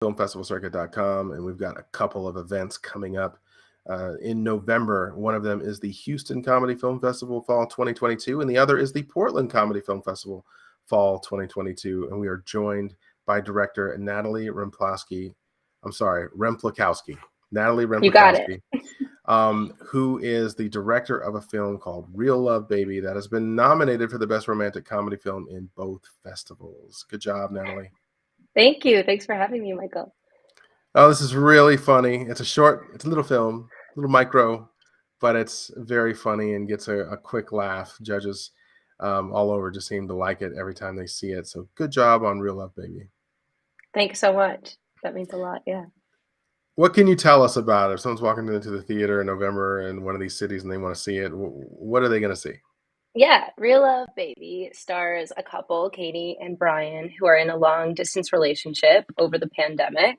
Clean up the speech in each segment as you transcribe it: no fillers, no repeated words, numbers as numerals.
filmfestivalcircuit.com, and we've got a couple of events coming up in November. One of them is the Houston Comedy Film Festival Fall 2022, and the other is the Portland Comedy Film Festival Fall 2022. And we are joined by director Natalie Remplakowski. Natalie You got it. Remplakowski, who is the director of a film called Real Love Baby that has been nominated for the Best Romantic Comedy Film in both festivals. Good job, Natalie. Thank you. Thanks for having me, Michael. Oh, this is really funny. It's a little film, little micro, but it's very funny and gets a quick laugh. Judges all over just seem to like it every time they see it. So good job on Real Love Baby. Thanks so much. That means a lot. Yeah. What can you tell us about it? If someone's walking into the theater in November in one of these cities and they want to see it, what are they going to see? Yeah. Real Love Baby stars a couple, Katie and Bryan, who are in a long distance relationship over the pandemic.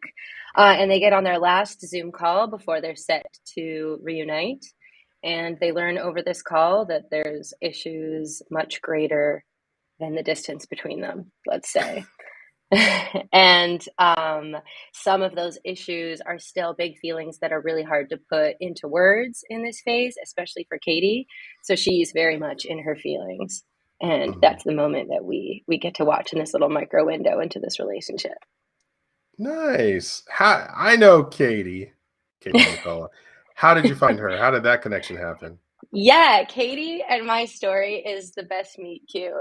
And they get on their last Zoom call before they're set to reunite. And they learn over this call that there's issues much greater than the distance between them, let's say. And some of those issues are still big feelings that are really hard to put into words in this phase, especially for Katie. So she's very much in her feelings. And that's the moment that we get to watch in this little micro window into this relationship. Nice. I know Katie McCullough. How did you find her? How did that connection happen? Yeah, Katie and my story is the best meet cute,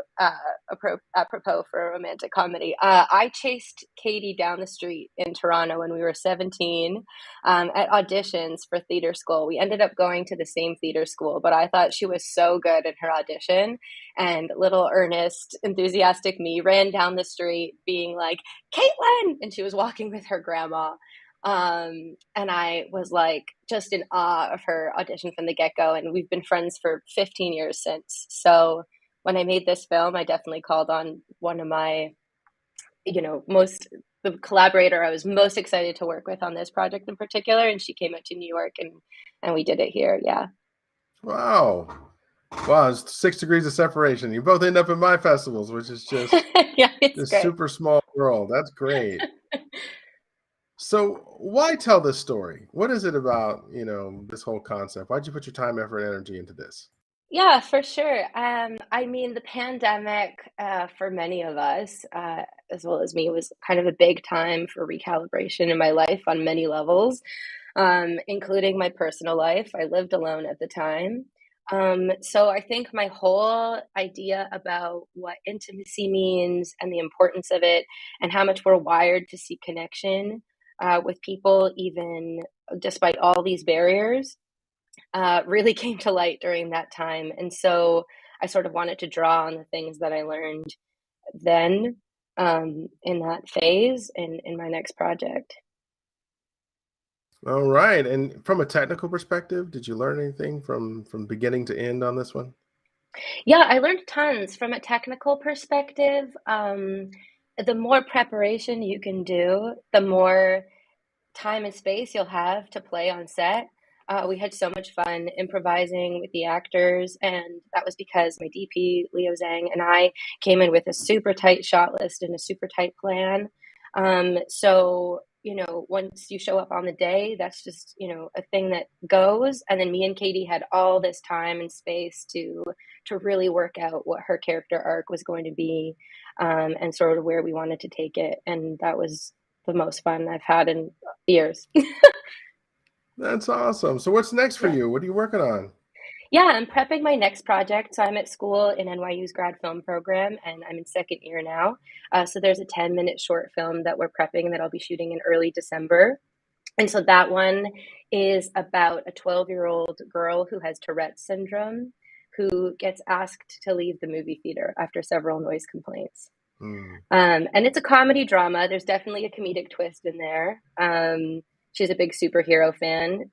apropos for a romantic comedy. I chased Katie down the street in Toronto when we were 17 at auditions for theater school. We ended up going to the same theater school, but I thought she was so good in her audition. And little earnest, enthusiastic me ran down the street being like, Caitlin! And she was walking with her grandma. And I was like just in awe of her audition from the get-go, and we've been friends for 15 years since. So when I made this film, I definitely called on one of my, the collaborator I was most excited to work with on this project in particular, and she came out to New York and we did it here. Yeah. Wow, it's 6 degrees of separation. You both end up in my festivals, which is just yeah, it's this great. super small world. That's great. So why tell this story? What is it about, this whole concept? Why'd you put your time, effort, and energy into this? Yeah, for sure. I mean, the pandemic, for many of us, as well as me, was kind of a big time for recalibration in my life on many levels, including my personal life. I lived alone at the time. So I think my whole idea about what intimacy means and the importance of it and how much we're wired to seek connection with people, even despite all these barriers, really came to light during that time. And so I sort of wanted to draw on the things that I learned then in that phase in my next project. All right. And from a technical perspective, did you learn anything from beginning to end on this one? Yeah, I learned tons from a technical perspective. The more preparation you can do, the more time and space you'll have to play on set. We had so much fun improvising with the actors, and that was because my DP, Leo Zhang, and I came in with a super tight shot list and a super tight plan. So, once you show up on the day, that's just, a thing that goes. And then me and Katie had all this time and space to really work out what her character arc was going to be, and sort of where we wanted to take it. And that was the most fun I've had in years. That's awesome. So what's next for you? What are you working on? Yeah, I'm prepping my next project. So I'm at school in NYU's grad film program, and I'm in second year now. So there's a 10-minute short film that we're prepping that I'll be shooting in early December. And so that one is about a 12-year-old girl who has Tourette's syndrome, who gets asked to leave the movie theater after several noise complaints. And it's a comedy drama. There's definitely a comedic twist in there. She's a big superhero fan,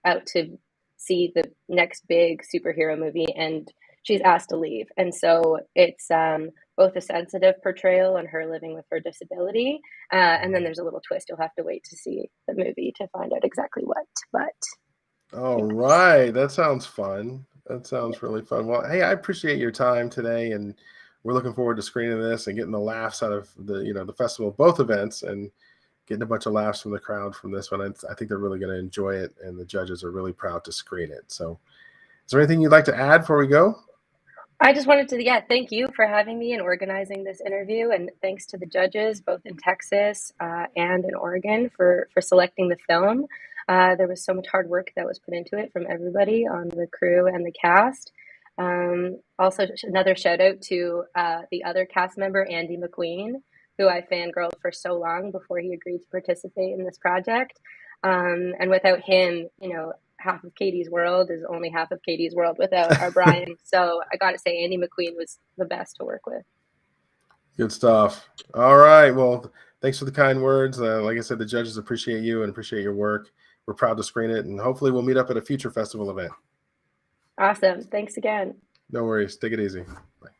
out to see the next big superhero movie, and she's asked to leave. And so it's both a sensitive portrayal on her living with her disability, and then there's a little twist. You'll have to wait to see the movie to find out exactly what. But all right, that sounds fun. That sounds really fun. Well, hey, I appreciate your time today, and we're looking forward to screening this and getting the laughs out of the festival, both events, and getting a bunch of laughs from the crowd from this one. I think they're really going to enjoy it, and the judges are really proud to screen it. So is there anything you'd like to add before we go? I just wanted to, yeah, thank you for having me and organizing this interview, and thanks to the judges, both in Texas and in Oregon, for selecting the film. There was so much hard work that was put into it from everybody on the crew and the cast. Also, another shout out to the other cast member, Andy McQueen, who I fangirled for so long before he agreed to participate in this project. And without him, half of Katie's world is only half of Katie's world without our Bryan. So I got to say, Andy McQueen was the best to work with. Good stuff. All right. Well, thanks for the kind words. Like I said, the judges appreciate you and appreciate your work. We're proud to screen it, and hopefully we'll meet up at a future festival event. Awesome. Thanks again. No worries. Take it easy. Bye.